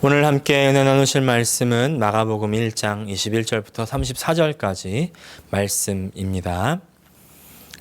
오늘 함께 은혜 나누실 말씀은 마가복음 1장 21절부터 34절까지 말씀입니다.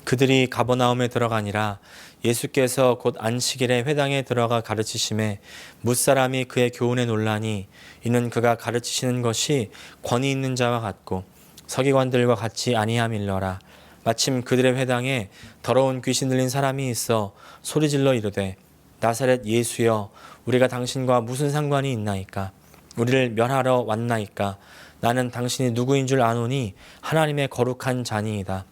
그들이 가버나움에 들어가니라. 예수께서 곧 안식일에 회당에 들어가 가르치심에 뭇사람이 그의 교훈에 놀라니 이는 그가 가르치시는 것이 권위 있는 자와 같고 서기관들과 같이 아니함일러라. 마침 그들의 회당에 더러운 귀신 들린 사람이 있어 소리질러 이르되 나사렛 예수여, 우리가 당신과 무슨 상관이 있나이까? 우리를 멸하러 왔나이까? 나는 당신이 누구인 줄 아노니 하나님의 거룩한 자니이다.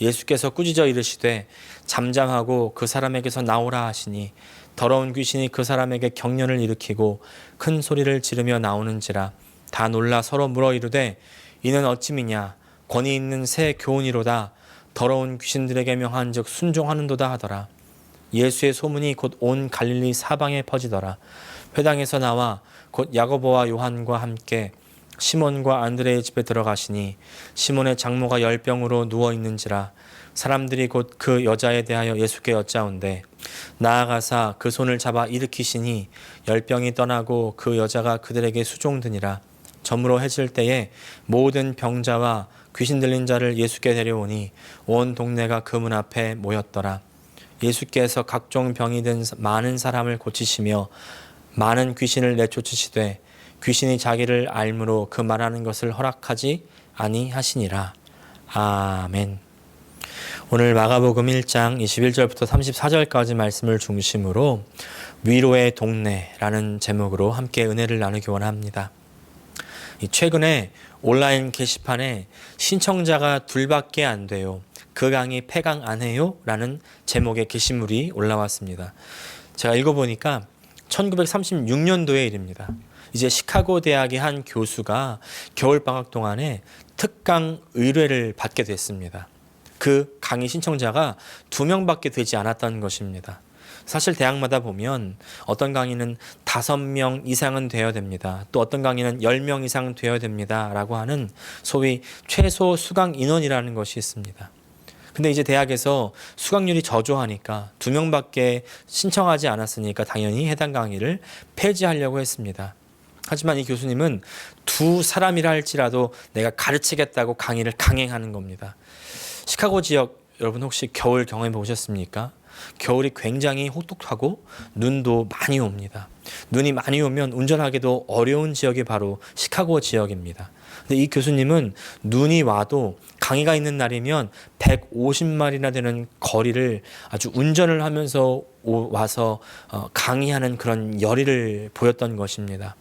예수께서 꾸짖어 이르시되 잠잠하고 그 사람에게서 나오라 하시니 더러운 귀신이 그 사람에게 경련을 일으키고 큰 소리를 지르며 나오는지라. 다 놀라 서로 물어 이르되 이는 어찌미냐? 권위 있는 새 교훈이로다. 더러운 귀신들에게 명한즉 순종하는도다 하더라. 예수의 소문이 곧 온 갈릴리 사방에 퍼지더라. 회당에서 나와 곧 야고보와 요한과 함께 시몬과 안드레의 집에 들어가시니 시몬의 장모가 열병으로 누워 있는지라. 사람들이 곧 그 여자에 대하여 예수께 여짜온대 나아가사 그 손을 잡아 일으키시니 열병이 떠나고 그 여자가 그들에게 수종드니라. 저물어 해질 때에 모든 병자와 귀신 들린 자를 예수께 데려오니 온 동네가 그 문 앞에 모였더라. 예수께서 각종 병이 든 많은 사람을 고치시며 많은 귀신을 내쫓으시되 귀신이 자기를 알므로 그 말하는 것을 허락하지 아니하시니라. 아멘. 오늘 마가복음 1장 21절부터 34절까지 말씀을 중심으로 위로의 동네라는 제목으로 함께 은혜를 나누기 원합니다. 최근에 온라인 게시판에 신청자가 둘밖에 안 돼요. 그 강의 폐강 안 해요? 라는 제목의 게시물이 올라왔습니다. 제가 읽어보니까 1936년도의 일입니다. 이제 시카고 대학의 한 교수가 겨울방학 동안에 특강 의뢰를 받게 됐습니다. 그 강의 신청자가 2명밖에 되지 않았다는 것입니다. 사실 대학마다 보면 어떤 강의는 5명 이상은 되어야 됩니다. 또 어떤 강의는 10명 이상 되어야 됩니다. 라고 하는 소위 최소 수강 인원이라는 것이 있습니다. 근데 이제 대학에서 수강률이 저조하니까 2명밖에 신청하지 않았으니까 당연히 해당 강의를 폐지하려고 했습니다. 하지만 이 교수님은 2사람이라 할지라도 내가 가르치겠다고 강의를 강행하는 겁니다. 시카고 지역 여러분 혹시 겨울 경험해 보셨습니까? 겨울이 굉장히 혹독하고 눈도 많이 옵니다. 눈이 많이 오면 운전하기도 어려운 지역이 바로 시카고 지역입니다. 근데 이 교수님은 눈이 와도 강의가 있는 날이면 150마일이나 되는 거리를 아주 운전을 하면서 와서 강의하는 그런 열의를 보였던 것입니다.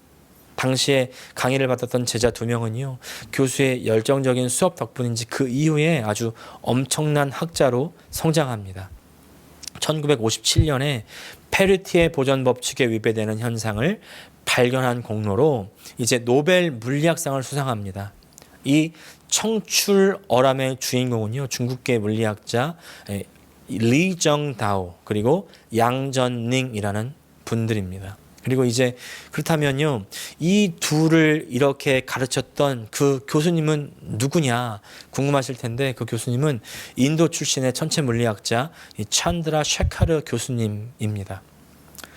당시에 강의를 받았던 제자 2명은요, 교수의 열정적인 수업 덕분인지 그 이후에 아주 엄청난 학자로 성장합니다. 1957년에 페르티의 보전 법칙에 위배되는 현상을 발견한 공로로 이제 노벨 물리학상을 수상합니다. 이 청출어람의 주인공은요, 중국계 물리학자 리정다오 그리고 양전닝이라는 분들입니다. 그리고 이제 그렇다면요, 이 둘을 이렇게 가르쳤던 그 교수님은 누구냐 궁금하실 텐데, 그 교수님은 인도 출신의 천체 물리학자 찬드라 셰카르 교수님입니다.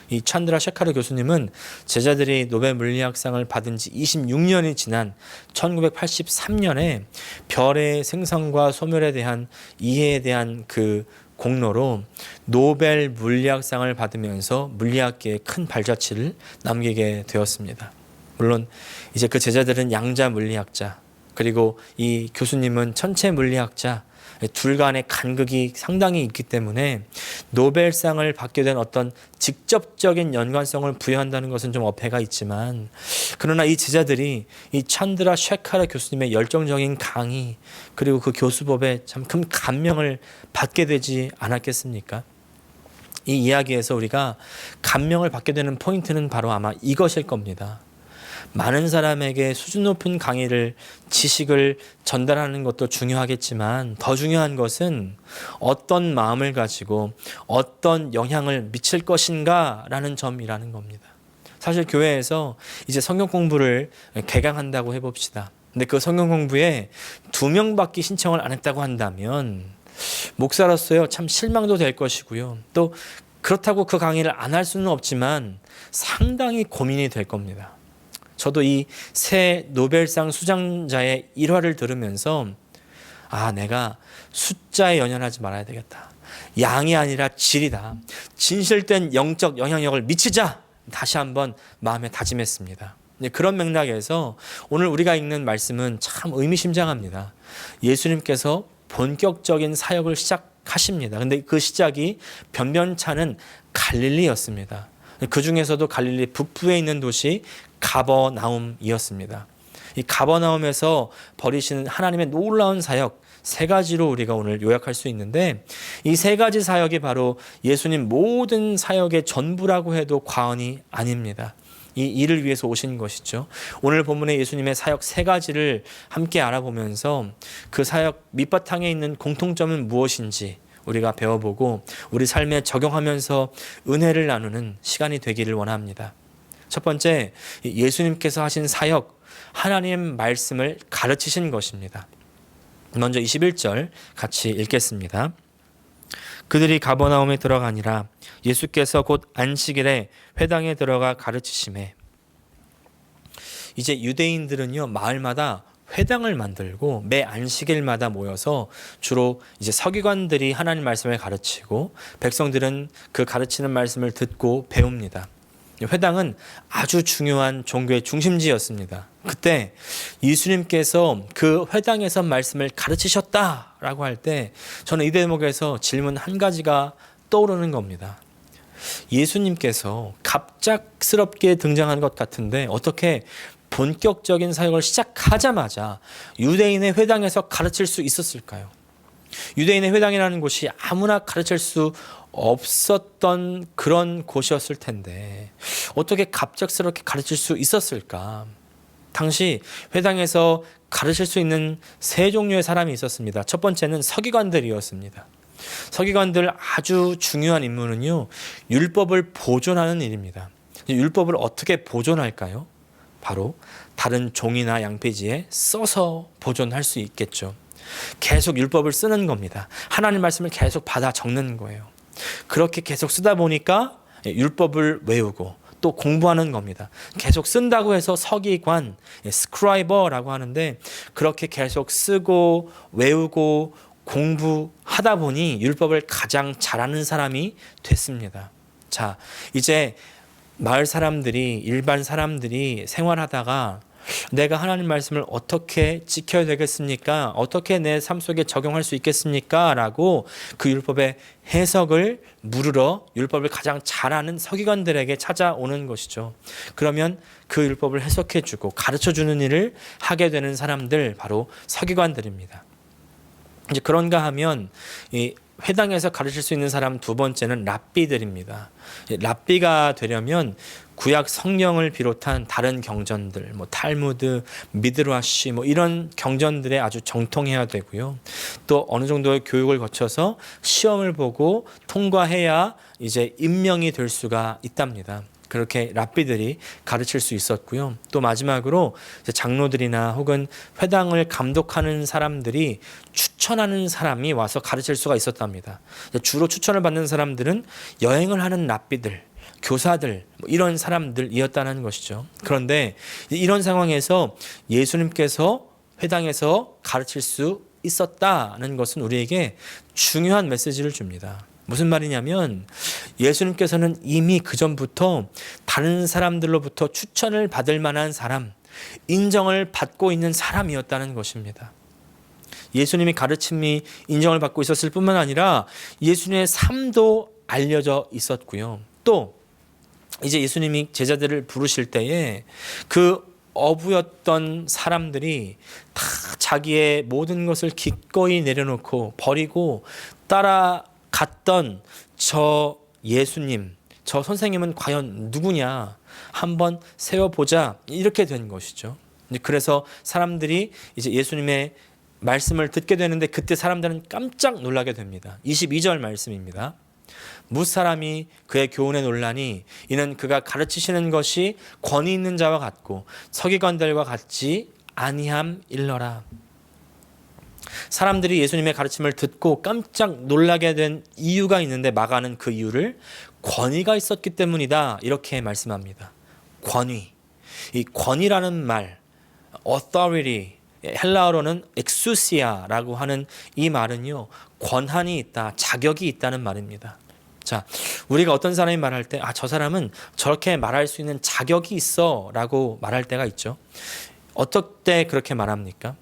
이 찬드라 셰카르 교수님은 제자들이 노벨 물리학상을 받은 지 26년이 지난 1983년에 별의 생성과 소멸에 대한 이해에 대한 그 공로로 노벨 물리학상을 받으면서 물리학계에 큰 발자취를 남기게 되었습니다. 물론 이제 그 제자들은 양자 물리학자, 그리고 이 교수님은 천체 물리학자, 둘 간의 간극이 상당히 있기 때문에 노벨상을 받게 된 어떤 직접적인 연관성을 부여한다는 것은 좀 어폐가 있지만, 그러나 이 제자들이 이 찬드라 셰카르 교수님의 열정적인 강의 그리고 그 교수법에 참 큰 감명을 받게 되지 않았겠습니까? 이 이야기에서 우리가 감명을 받게 되는 포인트는 바로 아마 이것일 겁니다. 많은 사람에게 수준 높은 강의를, 지식을 전달하는 것도 중요하겠지만 더 중요한 것은 어떤 마음을 가지고 어떤 영향을 미칠 것인가라는 점이라는 겁니다. 사실 교회에서 이제 성경 공부를 개강한다고 해봅시다. 근데 그 성경 공부에 2명밖에 신청을 안 했다고 한다면 목사로서요 참 실망도 될 것이고요. 또 그렇다고 그 강의를 안 할 수는 없지만 상당히 고민이 될 겁니다. 저도 이 새 노벨상 수상자의 일화를 들으면서 내가 숫자에 연연하지 말아야 되겠다. 양이 아니라 질이다. 진실된 영적 영향력을 미치자. 다시 한번 마음에 다짐했습니다. 그런 맥락에서 오늘 우리가 읽는 말씀은 참 의미심장합니다. 예수님께서 본격적인 사역을 시작하십니다. 근데 그 시작이 변변찮은 갈릴리였습니다. 그 중에서도 갈릴리 북부에 있는 도시 가버나움이었습니다. 이 가버나움에서 벌이시는 하나님의 놀라운 사역, 세 가지로 우리가 오늘 요약할 수 있는데, 이 세 가지 사역이 바로 예수님 모든 사역의 전부라고 해도 과언이 아닙니다. 이 일을 위해서 오신 것이죠. 오늘 본문의 예수님의 사역 세 가지를 함께 알아보면서 그 사역 밑바탕에 있는 공통점은 무엇인지 우리가 배워보고 우리 삶에 적용하면서 은혜를 나누는 시간이 되기를 원합니다. 첫 번째, 예수님께서 하신 사역, 하나님 말씀을 가르치신 것입니다. 먼저 21절 같이 읽겠습니다. 그들이 가버나움에 들어가니라 예수께서 곧 안식일에 회당에 들어가 가르치시매. 이제 유대인들은요, 마을마다 회당을 만들고 매 안식일마다 모여서 주로 이제 서기관들이 하나님 말씀을 가르치고 백성들은 그 가르치는 말씀을 듣고 배웁니다. 회당은 아주 중요한 종교의 중심지였습니다. 그때 예수님께서 그 회당에서 말씀을 가르치셨다라고 할 때 저는 이 대목에서 질문 한 가지가 떠오르는 겁니다. 예수님께서 갑작스럽게 등장한 것 같은데 어떻게 본격적인 사역을 시작하자마자 유대인의 회당에서 가르칠 수 있었을까요? 유대인의 회당이라는 곳이 아무나 가르칠 수 없었던 그런 곳이었을 텐데 어떻게 갑작스럽게 가르칠 수 있었을까? 당시 회당에서 가르칠 수 있는 세 종류의 사람이 있었습니다. 첫 번째는 서기관들이었습니다. 서기관들 아주 중요한 임무는요, 율법을 보존하는 일입니다. 율법을 어떻게 보존할까요? 바로 다른 종이나 양페이지에 써서 보존할 수 있겠죠. 계속 율법을 쓰는 겁니다. 하나님 말씀을 계속 받아 적는 거예요. 그렇게 계속 쓰다 보니까 율법을 외우고 또 공부하는 겁니다. 계속 쓴다고 해서 서기관, 스크라이버라고 하는데 그렇게 계속 쓰고 외우고 공부하다 보니 율법을 가장 잘하는 사람이 됐습니다. 자, 이제 마을 사람들이, 일반 사람들이 생활하다가 내가 하나님 말씀을 어떻게 지켜야 되겠습니까? 어떻게 내 삶 속에 적용할 수 있겠습니까? 라고 그 율법의 해석을 물으러 율법을 가장 잘 아는 서기관들에게 찾아오는 것이죠. 그러면 그 율법을 해석해주고 가르쳐주는 일을 하게 되는 사람들, 바로 서기관들입니다. 이제 그런가 하면 이 회당에서 가르칠 수 있는 사람 두 번째는 랍비들입니다. 랍비가 되려면 구약 성경을 비롯한 다른 경전들, 탈무드, 미드라시 이런 경전들에 아주 정통해야 되고요. 또 어느 정도의 교육을 거쳐서 시험을 보고 통과해야 이제 임명이 될 수가 있답니다. 그렇게 랍비들이 가르칠 수 있었고요. 또 마지막으로 장로들이나 혹은 회당을 감독하는 사람들이 추천하는 사람이 와서 가르칠 수가 있었답니다. 주로 추천을 받는 사람들은 여행을 하는 랍비들, 교사들, 이런 사람들이었다는 것이죠. 그런데 이런 상황에서 예수님께서 회당에서 가르칠 수 있었다는 것은 우리에게 중요한 메시지를 줍니다. 무슨 말이냐면 예수님께서는 이미 그전부터 다른 사람들로부터 추천을 받을 만한 사람, 인정을 받고 있는 사람이었다는 것입니다. 예수님이 가르침이 인정을 받고 있었을 뿐만 아니라 예수님의 삶도 알려져 있었고요. 또 이제 예수님이 제자들을 부르실 때에 그 어부였던 사람들이 다 자기의 모든 것을 기꺼이 내려놓고 버리고 따라갔던 저 예수님, 저 선생님은 과연 누구냐 한번 세워보자, 이렇게 된 것이죠. 그래서 사람들이 이제 예수님의 말씀을 듣게 되는데 그때 사람들은 깜짝 놀라게 됩니다. 22절 말씀입니다. 무사람이 그의 교훈에 놀라니 이는 그가 가르치시는 것이 권위 있는 자와 같고 서기관들과 같지 아니함일러라. 사람들이 예수님의 가르침을 듣고 깜짝 놀라게 된 이유가 있는데 마가는 그 이유를 권위가 있었기 때문이다, 이렇게 말씀합니다. 권위. 이 권위라는 말, authority, 헬라어로는 exousia라고 하는 이 말은요, 권한이 있다, 자격이 있다는 말입니다. 자, 우리가 어떤 사람이 말할 때, 저 사람은 저렇게 말할 수 있는 자격이 있어 라고 말할 때가 있죠. 어떨 때 그렇게 말합니까?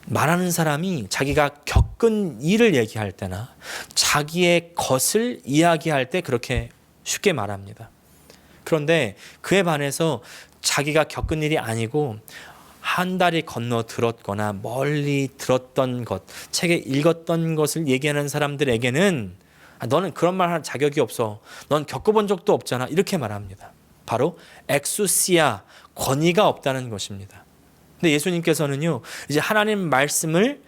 말하는 사람이 자기가 겪은 일을 얘기할 때나 자기의 것을 이야기할 때 그렇게 쉽게 말합니다. 그런데 그에 반해서 자기가 겪은 일이 아니고 한 다리 건너 들었거나 멀리 들었던 것, 책에 읽었던 것을 얘기하는 사람들에게는 너는 그런 말 할 자격이 없어. 넌 겪어본 적도 없잖아. 이렇게 말합니다. 바로 엑수시아, 권위가 없다는 것입니다. 근데 예수님께서는요, 이제 하나님 말씀을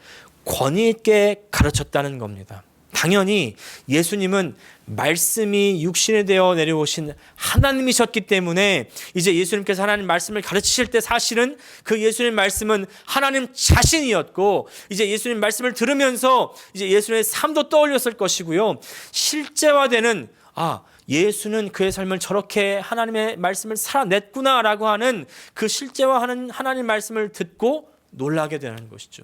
권위 있게 가르쳤다는 겁니다. 당연히 예수님은 말씀이 육신이 되어 내려오신 하나님이셨기 때문에 이제 예수님께서 하나님 말씀을 가르치실 때 사실은 그 예수님 말씀은 하나님 자신이었고, 이제 예수님 말씀을 들으면서 이제 예수님의 삶도 떠올렸을 것이고요. 실제화되는 예수는 그의 삶을 저렇게 하나님의 말씀을 살아냈구나라고 하는 그 실제화하는 하나님 말씀을 듣고 놀라게 되는 것이죠.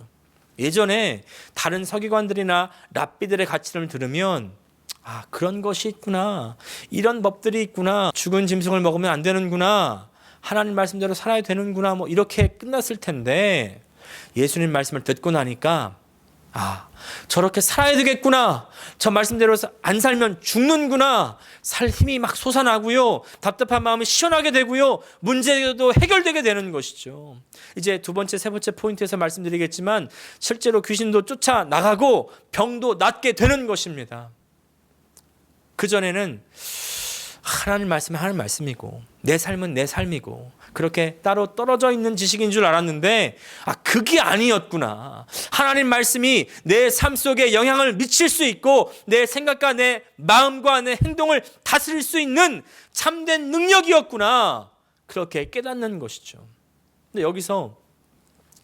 예전에 다른 서기관들이나 랍비들의 가르침을 들으면 그런 것이 있구나, 이런 법들이 있구나, 죽은 짐승을 먹으면 안 되는구나, 하나님 말씀대로 살아야 되는구나, 뭐 이렇게 끝났을 텐데 예수님 말씀을 듣고 나니까 저렇게 살아야 되겠구나, 저 말씀대로 안 살면 죽는구나, 살 힘이 막 솟아나고요, 답답한 마음이 시원하게 되고요, 문제도 해결되게 되는 것이죠. 이제 두 번째, 세 번째 포인트에서 말씀드리겠지만 실제로 귀신도 쫓아나가고 병도 낫게 되는 것입니다. 그전에는 하나님 말씀은 하나님 말씀이고 내 삶은 내 삶이고 그렇게 따로 떨어져 있는 지식인 줄 알았는데 그게 아니었구나. 하나님 말씀이 내 삶 속에 영향을 미칠 수 있고 내 생각과 내 마음과 내 행동을 다스릴 수 있는 참된 능력이었구나. 그렇게 깨닫는 것이죠. 근데 여기서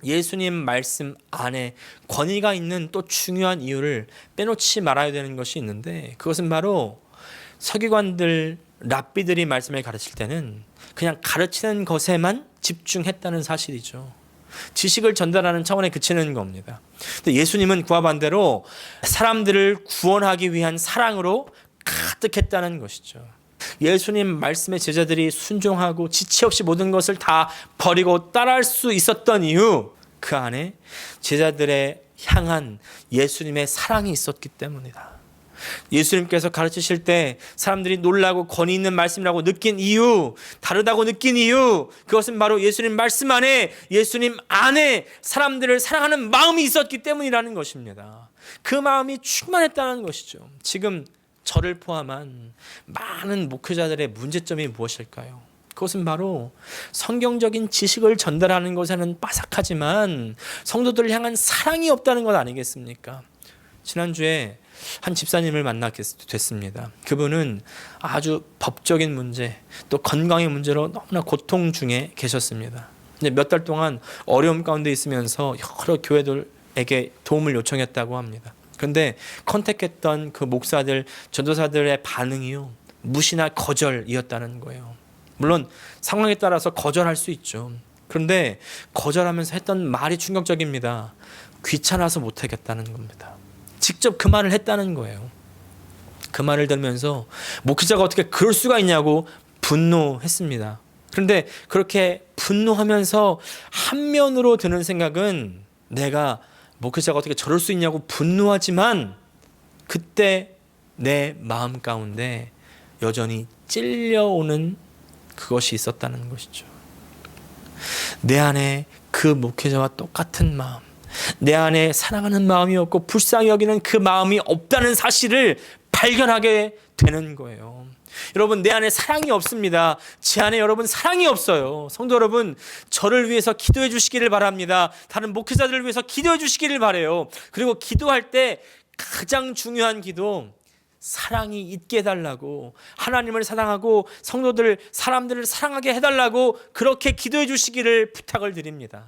예수님 말씀 안에 권위가 있는 또 중요한 이유를 빼놓지 말아야 되는 것이 있는데, 그것은 바로 서기관들, 랍비들이 말씀을 가르칠 때는 그냥 가르치는 것에만 집중했다는 사실이죠. 지식을 전달하는 차원에 그치는 겁니다. 근데 예수님은 그와 반대로 사람들을 구원하기 위한 사랑으로 가득했다는 것이죠. 예수님 말씀에 제자들이 순종하고 지체 없이 모든 것을 다 버리고 따라할 수 있었던 이유, 그 안에 제자들의 향한 예수님의 사랑이 있었기 때문이다. 예수님께서 가르치실 때 사람들이 놀라고 권위 있는 말씀이라고 느낀 이유, 다르다고 느낀 이유, 그것은 바로 예수님 말씀 안에, 예수님 안에 사람들을 사랑하는 마음이 있었기 때문이라는 것입니다. 그 마음이 충만했다는 것이죠. 지금 저를 포함한 많은 목회자들의 문제점이 무엇일까요? 그것은 바로 성경적인 지식을 전달하는 것에는 빠삭하지만 성도들을 향한 사랑이 없다는 것 아니겠습니까? 지난주에 한 집사님을 만나게 됐습니다. 그분은 아주 법적인 문제, 또 건강의 문제로 너무나 고통 중에 계셨습니다. 몇 달 동안 어려움 가운데 있으면서 여러 교회들에게 도움을 요청했다고 합니다. 그런데 컨택했던 그 목사들, 전도사들의 반응이요, 무시나 거절이었다는 거예요. 물론 상황에 따라서 거절할 수 있죠. 그런데 거절하면서 했던 말이 충격적입니다. 귀찮아서 못하겠다는 겁니다. 직접 그 말을 했다는 거예요. 그 말을 들으면서 목회자가 어떻게 그럴 수가 있냐고 분노했습니다. 그런데 그렇게 분노하면서 한면으로 드는 생각은, 내가 목회자가 어떻게 저럴 수 있냐고 분노하지만 그때 내 마음 가운데 여전히 찔려오는 그것이 있었다는 것이죠. 내 안에 그 목회자와 똑같은 마음, 내 안에 사랑하는 마음이 없고 불쌍히 여기는 그 마음이 없다는 사실을 발견하게 되는 거예요. 여러분, 내 안에 사랑이 없습니다. 제 안에 여러분 사랑이 없어요. 성도 여러분, 저를 위해서 기도해 주시기를 바랍니다. 다른 목회자들을 위해서 기도해 주시기를 바라요. 그리고 기도할 때 가장 중요한 기도, 사랑이 있게 해달라고, 하나님을 사랑하고 성도들, 사람들을 사랑하게 해달라고 그렇게 기도해 주시기를 부탁을 드립니다.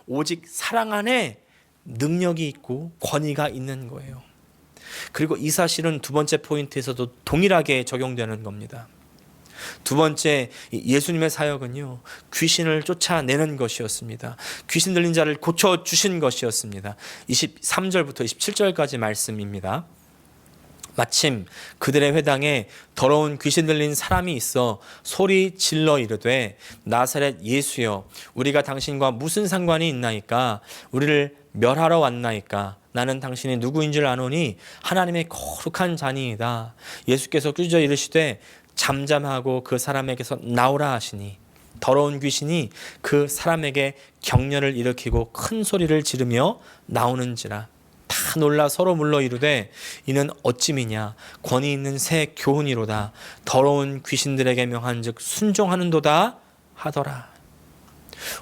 오직 사랑 안에 능력이 있고 권위가 있는 거예요. 그리고 이 사실은 두 번째 포인트에서도 동일하게 적용되는 겁니다. 두 번째, 예수님의 사역은요, 귀신을 쫓아내는 것이었습니다. 귀신 들린 자를 고쳐주신 것이었습니다. 23절부터 27절까지 말씀입니다. 마침 그들의 회당에 더러운 귀신 들린 사람이 있어 소리 질러 이르되 나사렛 예수여, 우리가 당신과 무슨 상관이 있나이까? 우리를 멸하러 왔나이까? 나는 당신이 누구인 줄 아노니 하나님의 거룩한 자니이다. 예수께서 꾸짖어 이르시되 잠잠하고 그 사람에게서 나오라 하시니 더러운 귀신이 그 사람에게 격려를 일으키고 큰 소리를 지르며 나오는지라. 다 놀라 서로 물러 이르되 이는 어찌미냐? 권위 있는 새 교훈이로다. 더러운 귀신들에게 명한즉 순종하는도다 하더라.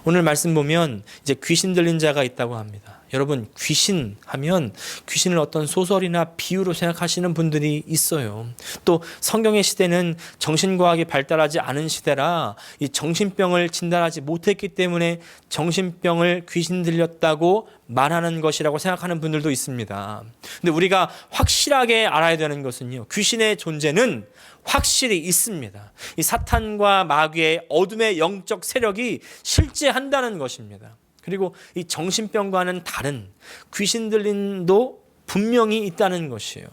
오늘 말씀 보면 이제 귀신 들린 자가 있다고 합니다. 여러분, 귀신 하면 귀신을 어떤 소설이나 비유로 생각하시는 분들이 있어요. 또 성경의 시대는 정신과학이 발달하지 않은 시대라 이 정신병을 진단하지 못했기 때문에 정신병을 귀신 들렸다고 말하는 것이라고 생각하는 분들도 있습니다. 근데 우리가 확실하게 알아야 되는 것은요, 귀신의 존재는 확실히 있습니다. 이 사탄과 마귀의 어둠의 영적 세력이 실제한다는 것입니다. 그리고 이 정신병과는 다른 귀신 들림도 분명히 있다는 것이에요.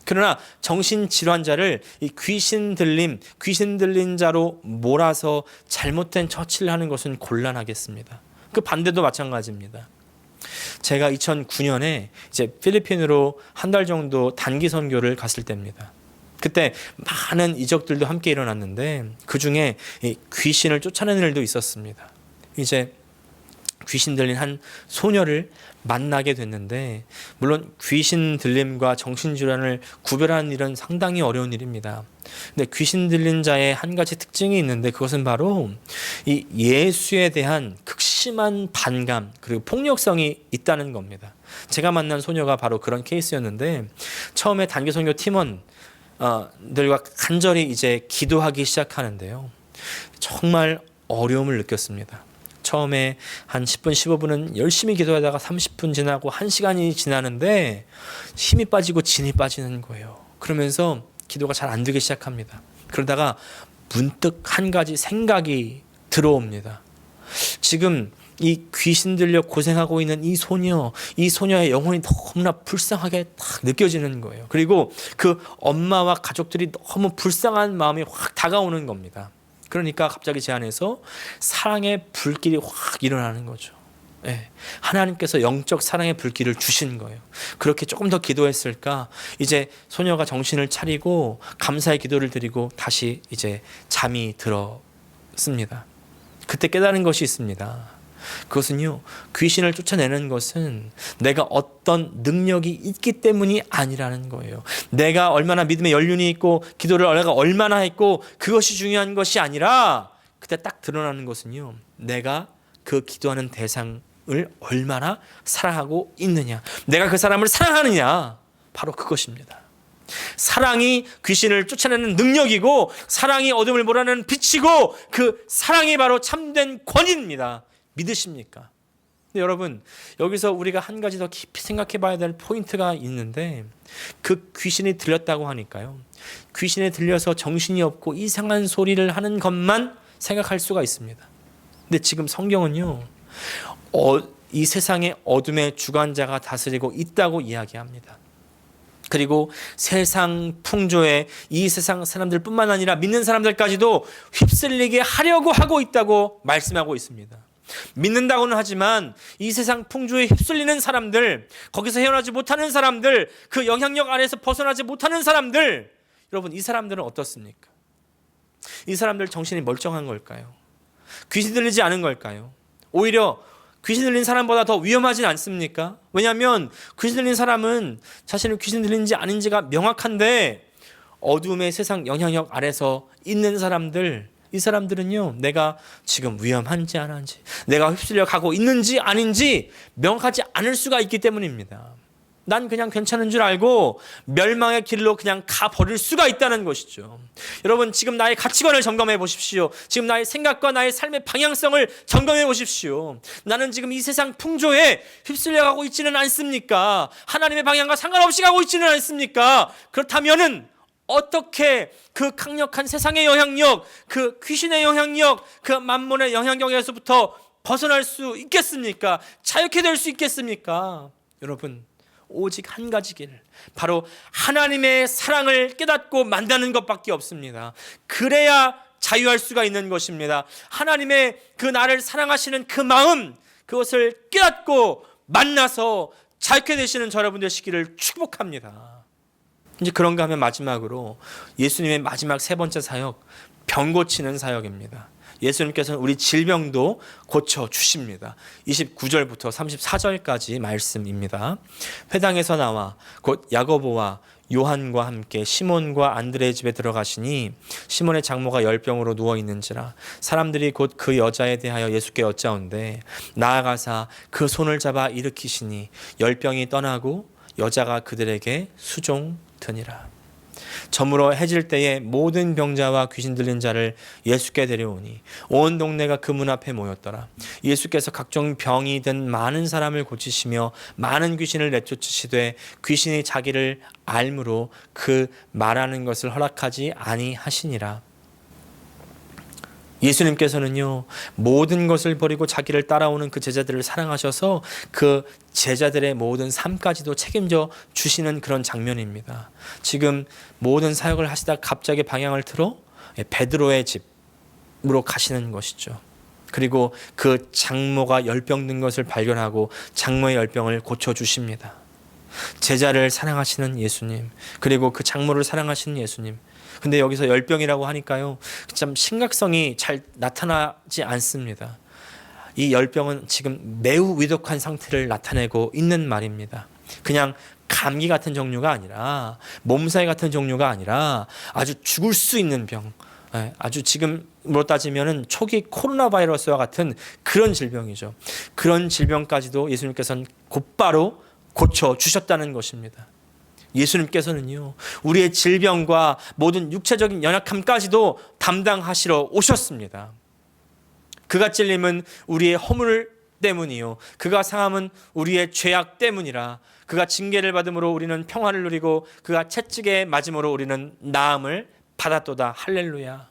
그러나 정신질환자를 이 귀신 들린 자로 몰아서 잘못된 처치를 하는 것은 곤란하겠습니다. 그 반대도 마찬가지입니다. 제가 2009년에 이제 필리핀으로 한 달 정도 단기 선교를 갔을 때입니다. 그때 많은 이적들도 함께 일어났는데 그 중에 귀신을 쫓아내는 일도 있었습니다. 이제 귀신 들린 한 소녀를 만나게 됐는데, 물론 귀신 들림과 정신질환을 구별하는 일은 상당히 어려운 일입니다. 근데 귀신 들린 자의 한 가지 특징이 있는데 그것은 바로 이 예수에 대한 극심한 반감 그리고 폭력성이 있다는 겁니다. 제가 만난 소녀가 바로 그런 케이스였는데, 처음에 단기 선교 팀원 들과 간절히 이제 기도하기 시작하는데요, 정말 어려움을 느꼈습니다. 처음에 한 10분, 15분은 열심히 기도하다가 30분 지나고 1시간이 지나는데 힘이 빠지고 진이 빠지는 거예요. 그러면서 기도가 잘 안 되기 시작합니다. 그러다가 문득 한 가지 생각이 들어옵니다. 지금 이 귀신 들려 고생하고 있는 이 소녀의 영혼이 너무나 불쌍하게 딱 느껴지는 거예요. 그리고 그 엄마와 가족들이 너무 불쌍한 마음이 확 다가오는 겁니다. 그러니까 갑자기 제 안에서 사랑의 불길이 확 일어나는 거죠. 네. 하나님께서 영적 사랑의 불길을 주신 거예요. 그렇게 조금 더 기도했을까? 이제 소녀가 정신을 차리고 감사의 기도를 드리고 다시 이제 잠이 들었습니다. 그때 깨달은 것이 있습니다. 그것은요, 귀신을 쫓아내는 것은 내가 어떤 능력이 있기 때문이 아니라는 거예요. 내가 얼마나 믿음의 연륜이 있고 기도를 내가 얼마나 했고 그것이 중요한 것이 아니라, 그때 딱 드러나는 것은요, 내가 그 기도하는 대상을 얼마나 사랑하고 있느냐, 내가 그 사람을 사랑하느냐, 바로 그것입니다. 사랑이 귀신을 쫓아내는 능력이고 사랑이 어둠을 몰아내는 빛이고 그 사랑이 바로 참된 권위입니다. 믿으십니까? 근데 여러분, 여기서 우리가 한 가지 더 깊이 생각해 봐야 될 포인트가 있는데, 그 귀신이 들렸다고 하니까요, 귀신에 들려서 정신이 없고 이상한 소리를 하는 것만 생각할 수가 있습니다. 근데 지금 성경은요, 이 세상의 어둠의 주관자가 다스리고 있다고 이야기합니다. 그리고 세상 풍조에 이 세상 사람들뿐만 아니라 믿는 사람들까지도 휩쓸리게 하려고 하고 있다고 말씀하고 있습니다. 믿는다고는 하지만 이 세상 풍조에 휩쓸리는 사람들, 거기서 헤어나지 못하는 사람들, 그 영향력 안에서 벗어나지 못하는 사람들, 여러분, 이 사람들은 어떻습니까? 이 사람들 정신이 멀쩡한 걸까요? 귀신 들리지 않은 걸까요? 오히려 귀신 들린 사람보다 더 위험하진 않습니까? 왜냐하면 귀신 들린 사람은 자신을 귀신 들린지 아닌지가 명확한데, 어둠의 세상 영향력 아래서 있는 사람들, 이 사람들은요, 내가 지금 위험한지 안 한지, 내가 휩쓸려 가고 있는지 아닌지 명확하지 않을 수가 있기 때문입니다. 난 그냥 괜찮은 줄 알고 멸망의 길로 그냥 가버릴 수가 있다는 것이죠. 여러분, 지금 나의 가치관을 점검해 보십시오. 지금 나의 생각과 나의 삶의 방향성을 점검해 보십시오. 나는 지금 이 세상 풍조에 휩쓸려 가고 있지는 않습니까? 하나님의 방향과 상관없이 가고 있지는 않습니까? 그렇다면은 어떻게 그 강력한 세상의 영향력, 그 귀신의 영향력, 그 만몬의 영향력에서부터 벗어날 수 있겠습니까? 자유케 될 수 있겠습니까? 여러분, 오직 한 가지 길, 바로 하나님의 사랑을 깨닫고 만나는 것밖에 없습니다. 그래야 자유할 수가 있는 것입니다. 하나님의 그 나를 사랑하시는 그 마음, 그것을 깨닫고 만나서 자유케 되시는 여러분 되시기를 축복합니다. 이제 그런가 하면 마지막으로 예수님의 마지막 세 번째 사역, 병 고치는 사역입니다. 예수님께서는 우리 질병도 고쳐주십니다. 29절부터 34절까지 말씀입니다. 회당에서 나와 곧 야고보와 요한과 함께 시몬과 안드레의 집에 들어가시니 시몬의 장모가 열병으로 누워있는지라 사람들이 곧 그 여자에 대하여 예수께 여짜온대 나아가사 그 손을 잡아 일으키시니 열병이 떠나고 여자가 그들에게 수종드니라. 저물어 해질 때에 모든 병자와 귀신 들린 자를 예수께 데려오니 온 동네가 그 문 앞에 모였더라. 예수께서 각종 병이 든 많은 사람을 고치시며 많은 귀신을 내쫓으시되 귀신이 자기를 알므로 그 말하는 것을 허락하지 아니하시니라. 예수님께서는요, 모든 것을 버리고 자기를 따라오는 그 제자들을 사랑하셔서 그 제자들의 모든 삶까지도 책임져 주시는 그런 장면입니다. 지금 모든 사역을 하시다 갑자기 방향을 틀어 베드로의 집으로 가시는 것이죠. 그리고 그 장모가 열병 든 것을 발견하고 장모의 열병을 고쳐주십니다. 제자를 사랑하시는 예수님, 그리고 그 장모를 사랑하시는 예수님. 근데 여기서 열병이라고 하니까요, 참 심각성이 잘 나타나지 않습니다. 이 열병은 지금 매우 위독한 상태를 나타내고 있는 말입니다. 그냥 감기 같은 종류가 아니라, 몸살이 같은 종류가 아니라 아주 죽을 수 있는 병, 아주 지금으로 따지면 초기 코로나 바이러스와 같은 그런 질병이죠. 그런 질병까지도 예수님께서는 곧바로 고쳐주셨다는 것입니다. 예수님께서는요, 우리의 질병과 모든 육체적인 연약함까지도 담당하시러 오셨습니다. 그가 찔림은 우리의 허물 때문이요, 그가 상함은 우리의 죄악 때문이라. 그가 징계를 받음으로 우리는 평화를 누리고 그가 채찍에 맞음으로 우리는 나음을 받았도다. 할렐루야.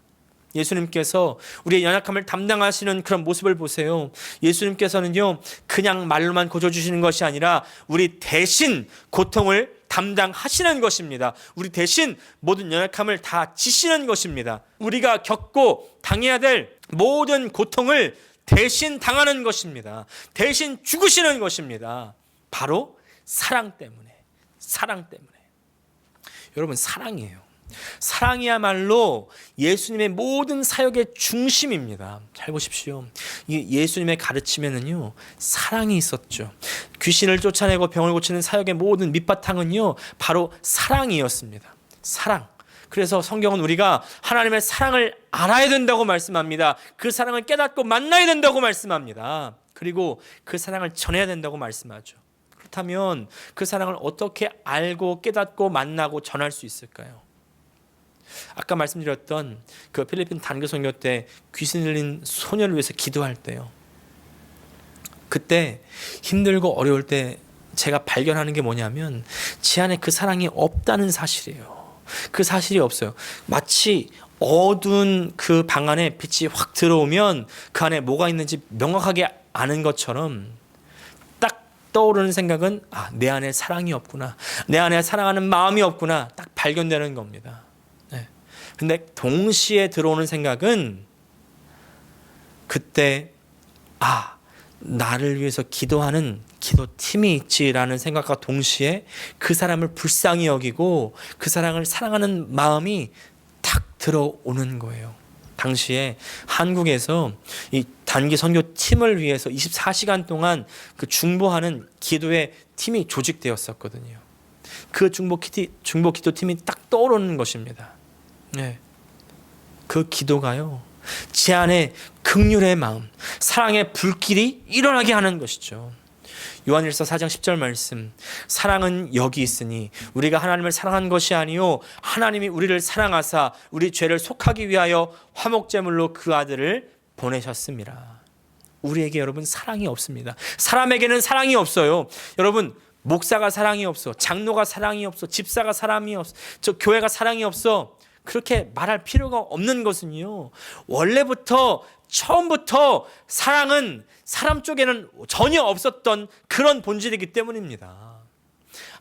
예수님께서 우리의 연약함을 담당하시는 그런 모습을 보세요. 예수님께서는요, 그냥 말로만 고쳐주시는 것이 아니라 우리 대신 고통을 담당하시는 것입니다. 우리 대신 모든 연약함을 다 지시는 것입니다. 우리가 겪고 당해야 될 모든 고통을 대신 당하는 것입니다. 대신 죽으시는 것입니다. 바로 사랑 때문에. 사랑 때문에. 여러분, 사랑이에요. 사랑이야말로 예수님의 모든 사역의 중심입니다. 잘 보십시오. 예수님의 가르침에는요, 사랑이 있었죠. 귀신을 쫓아내고 병을 고치는 사역의 모든 밑바탕은요, 바로 사랑이었습니다. 사랑. 그래서 성경은 우리가 하나님의 사랑을 알아야 된다고 말씀합니다. 그 사랑을 깨닫고 만나야 된다고 말씀합니다. 그리고 그 사랑을 전해야 된다고 말씀하죠. 그렇다면 그 사랑을 어떻게 알고 깨닫고 만나고 전할 수 있을까요? 아까 말씀드렸던 그 필리핀 단교 선교 때 귀신 들린 소녀를 위해서 기도할 때요, 그때 힘들고 어려울 때 제가 발견하는 게 뭐냐면 제 안에 그 사랑이 없다는 사실이에요. 그 사실이 없어요. 마치 어두운 그 방 안에 빛이 확 들어오면 그 안에 뭐가 있는지 명확하게 아는 것처럼 딱 떠오르는 생각은, 내 안에 사랑이 없구나, 내 안에 사랑하는 마음이 없구나, 딱 발견되는 겁니다. 근데 동시에 들어오는 생각은 그때 나를 위해서 기도하는 기도팀이 있지라는 생각과 동시에 그 사람을 불쌍히 여기고 그 사람을 사랑하는 마음이 탁 들어오는 거예요. 당시에 한국에서 이 단기 선교팀을 위해서 24시간 동안 그 중보하는 기도의 팀이 조직되었었거든요. 그 중보 기도팀이 딱 떠오르는 것입니다. 네. 그 기도가요, 제 안에 긍휼의 마음, 사랑의 불길이 일어나게 하는 것이죠. 요한일서 4장 10절 말씀, 사랑은 여기 있으니 우리가 하나님을 사랑한 것이 아니요 하나님이 우리를 사랑하사 우리 죄를 속하기 위하여 화목제물로 그 아들을 보내셨습니다. 우리에게 여러분 사랑이 없습니다. 사람에게는 사랑이 없어요. 여러분, 목사가 사랑이 없어, 장로가 사랑이 없어, 집사가 사랑이 없어, 저 교회가 사랑이 없어, 그렇게 말할 필요가 없는 것은요, 원래부터 처음부터 사랑은 사람 쪽에는 전혀 없었던 그런 본질이기 때문입니다.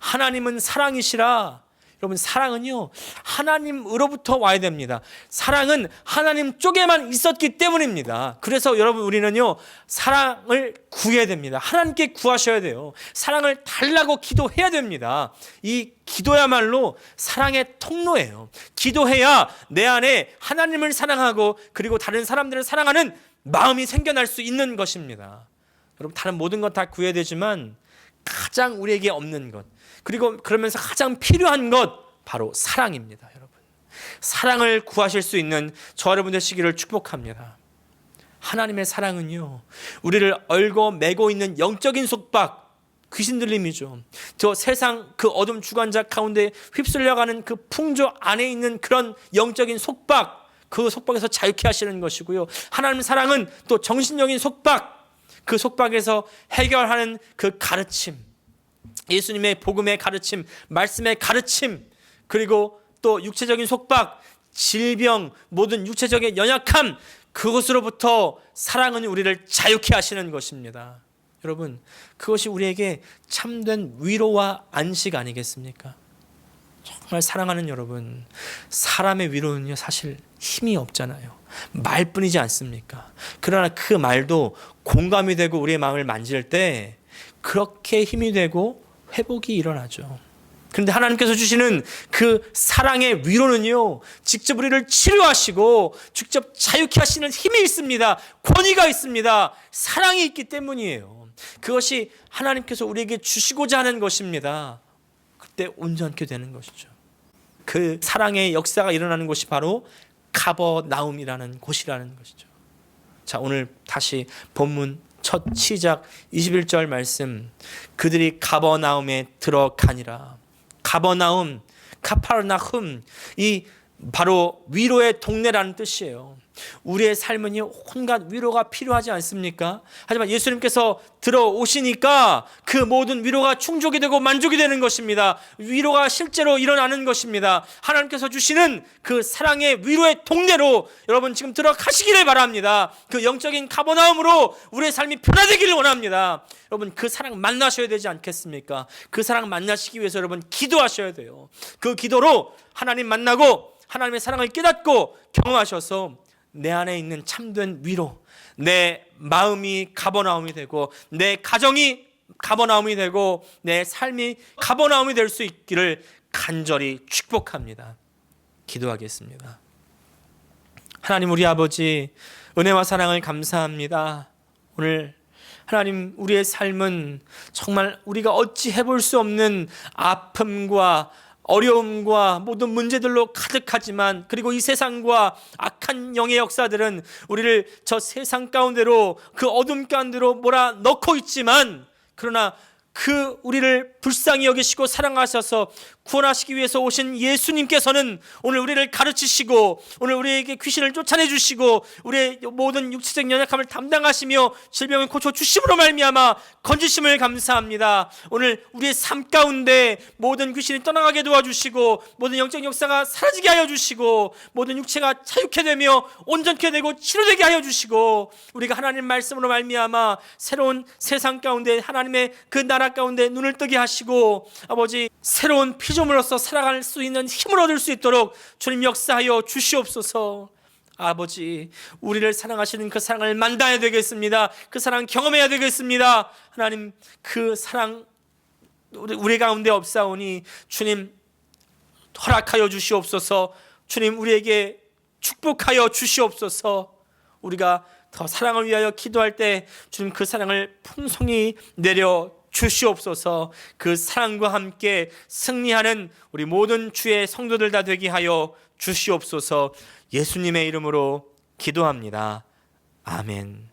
하나님은 사랑이시라. 여러분, 사랑은요 하나님으로부터 와야 됩니다. 사랑은 하나님 쪽에만 있었기 때문입니다. 그래서 여러분, 우리는요 사랑을 구해야 됩니다. 하나님께 구하셔야 돼요. 사랑을 달라고 기도해야 됩니다. 이 기도야말로 사랑의 통로예요. 기도해야 내 안에 하나님을 사랑하고 그리고 다른 사람들을 사랑하는 마음이 생겨날 수 있는 것입니다. 여러분, 다른 모든 것 다 구해야 되지만 가장 우리에게 없는 것, 그리고 그러면서 가장 필요한 것, 바로 사랑입니다. 여러분, 사랑을 구하실 수 있는 저와 여러분 되시기를 축복합니다. 하나님의 사랑은요, 우리를 얽어 매고 있는 영적인 속박, 귀신 들림이죠. 저 세상 그 어둠 주관자 가운데 휩쓸려가는 그 풍조 안에 있는 그런 영적인 속박, 그 속박에서 자유케 하시는 것이고요. 하나님의 사랑은 또 정신적인 속박, 그 속박에서 해결하는 그 가르침, 예수님의 복음의 가르침, 말씀의 가르침, 그리고 또 육체적인 속박, 질병, 모든 육체적인 연약함, 그것으로부터 사랑은 우리를 자유케 하시는 것입니다. 여러분, 그것이 우리에게 참된 위로와 안식 아니겠습니까? 정말 사랑하는 여러분, 사람의 위로는요 사실 힘이 없잖아요. 말뿐이지 않습니까? 그러나 그 말도 공감이 되고 우리의 마음을 만질 때 그렇게 힘이 되고 회복이 일어나죠. 그런데 하나님께서 주시는 그 사랑의 위로는요, 직접 우리를 치료하시고 직접 자유케 하시는 힘이 있습니다. 권위가 있습니다. 사랑이 있기 때문이에요. 그것이 하나님께서 우리에게 주시고자 하는 것입니다. 그때 온전케 되는 것이죠. 그 사랑의 역사가 일어나는 곳이 바로 가버나움이라는 곳이라는 것이죠. 자, 오늘 다시 본문 첫 시작 21절 말씀, 그들이 가버나움에 들어가니라. 가버나움, 카파르나훔, 이 바로 위로의 동네라는 뜻이에요. 우리의 삶은요 온갖 위로가 필요하지 않습니까? 하지만 예수님께서 들어오시니까 그 모든 위로가 충족이 되고 만족이 되는 것입니다. 위로가 실제로 일어나는 것입니다. 하나님께서 주시는 그 사랑의 위로의 동네로 여러분 지금 들어가시기를 바랍니다. 그 영적인 가버나움으로 우리의 삶이 변화되기를 원합니다. 여러분, 그 사랑 만나셔야 되지 않겠습니까? 그 사랑 만나시기 위해서 여러분 기도하셔야 돼요. 그 기도로 하나님 만나고 하나님의 사랑을 깨닫고 경험하셔서 내 안에 있는 참된 위로, 내 마음이 가버나움이 되고 내 가정이 가버나움이 되고 내 삶이 가버나움이 될 수 있기를 간절히 축복합니다. 기도하겠습니다. 하나님, 우리 아버지, 은혜와 사랑을 감사합니다. 오늘 하나님, 우리의 삶은 정말 우리가 어찌 해볼 수 없는 아픔과 어려움과 모든 문제들로 가득하지만, 그리고 이 세상과 악한 영의 역사들은 우리를 저 세상 가운데로, 그 어둠 가운데로 몰아넣고 있지만, 그러나 그 우리를 불쌍히 여기시고 사랑하셔서 구원하시기 위해서 오신 예수님께서는 오늘 우리를 가르치시고 오늘 우리에게 귀신을 쫓아내 주시고 우리의 모든 육체적 연약함을 담당하시며 질병을 고쳐주심으로 말미암아 건지심을 감사합니다. 오늘 우리의 삶 가운데 모든 귀신이 떠나가게 도와주시고 모든 영적 역사가 사라지게 하여 주시고 모든 육체가 자유케 되며 온전케 되고 치료되게 하여 주시고 우리가 하나님 말씀으로 말미암아 새로운 세상 가운데 하나님의 그 나라 가운데 눈을 뜨게 하시고 아버지, 새로운 피조물로서 살아갈 수 있는 힘을 얻을 수 있도록 주님 역사하여 주시옵소서. 아버지, 우리를 사랑하시는 그 사랑을 만나야 되겠습니다. 그 사랑 경험해야 되겠습니다. 하나님, 그 사랑 우리 가운데 없사오니 주님 허락하여 주시옵소서. 주님, 우리에게 축복하여 주시옵소서. 우리가 더 사랑을 위하여 기도할 때 주님 그 사랑을 풍성히 내려 주시옵소서. 그 사랑과 함께 승리하는 우리 모든 주의 성도들 다 되게 하여 주시옵소서. 예수님의 이름으로 기도합니다. 아멘.